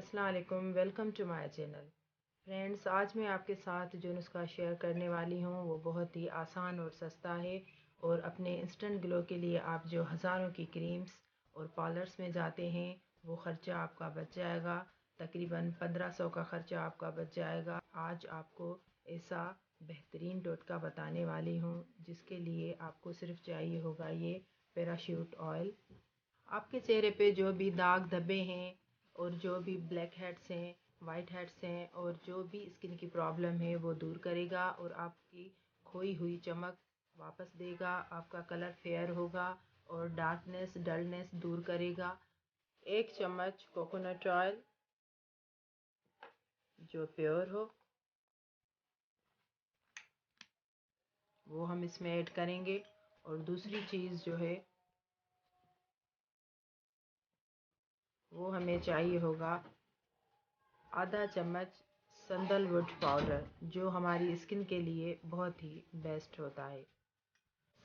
अस्सलाम वालेकुम, welcome to my channel. Friends, आज मैं आपके साथ जो नुस्खा शेयर करने वाली हूँ वो बहुत ही आसान और सस्ता है। और अपने इंस्टेंट ग्लो के लिए आप जो हज़ारों की क्रीम्स और पार्लर्स में जाते हैं वो ख़र्चा आपका बच जाएगा। तकरीबन 1500 का ख़र्चा आपका बच जाएगा। आज आपको ऐसा बेहतरीन टोटका बताने वाली हूँ जिसके लिए आपको सिर्फ चाहिए होगा ये पैराशूट ऑयल। आपके चेहरे पे जो भी दाग धब्बे हैं और जो भी ब्लैक हेड्स हैं, वाइट हेड्स हैं और जो भी स्किन की प्रॉब्लम है वो दूर करेगा और आपकी खोई हुई चमक वापस देगा। आपका कलर फेयर होगा और डार्कनेस डलनेस दूर करेगा। 1 चम्मच कोकोनट ऑयल जो प्योर हो वो हम इसमें ऐड करेंगे। और दूसरी चीज़ जो है वो हमें चाहिए होगा आधा चम्मच सैंडलवुड पाउडर जो हमारी स्किन के लिए बहुत ही बेस्ट होता है।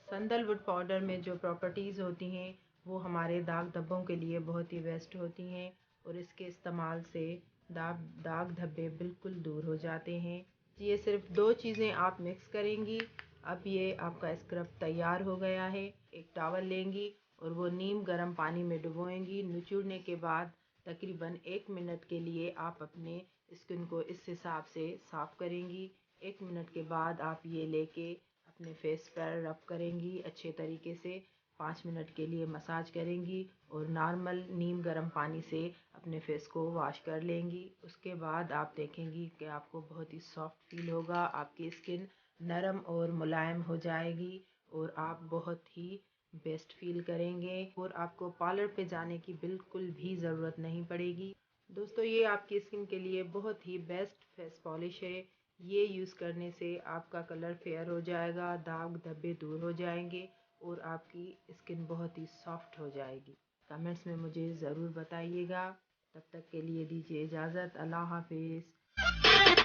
सैंडलवुड पाउडर में जो प्रॉपर्टीज़ होती हैं वो हमारे दाग धब्बों के लिए बहुत ही बेस्ट होती हैं और इसके इस्तेमाल से दाग धब्बे बिल्कुल दूर हो जाते हैं। ये सिर्फ 2 चीज़ें आप मिक्स करेंगी। अब ये आपका स्क्रब तैयार हो गया है। एक टॉवल लेंगी और वो नीम गर्म पानी में डुबोएंगी। निचोड़ने के बाद तकरीबन 1 मिनट के लिए आप अपने स्किन को इस हिसाब से साफ़ करेंगी। 1 मिनट के बाद आप ये लेके अपने फेस पर रब करेंगी अच्छे तरीके से। 5 मिनट के लिए मसाज करेंगी और नॉर्मल नीम गर्म पानी से अपने फेस को वॉश कर लेंगी। उसके बाद आप देखेंगी कि आपको बहुत ही सॉफ्ट फील होगा। आपकी स्किन नरम और मुलायम हो जाएगी और आप बहुत ही बेस्ट फील करेंगे और आपको पार्लर पे जाने की बिल्कुल भी ज़रूरत नहीं पड़ेगी। दोस्तों, ये आपकी स्किन के लिए बहुत ही बेस्ट फेस पॉलिश है। ये यूज़ करने से आपका कलर फेयर हो जाएगा, दाग धब्बे दूर हो जाएंगे और आपकी स्किन बहुत ही सॉफ्ट हो जाएगी। कमेंट्स में मुझे ज़रूर बताइएगा। तब तक के लिए दीजिए इजाज़त। अल्लाह हाफिज़।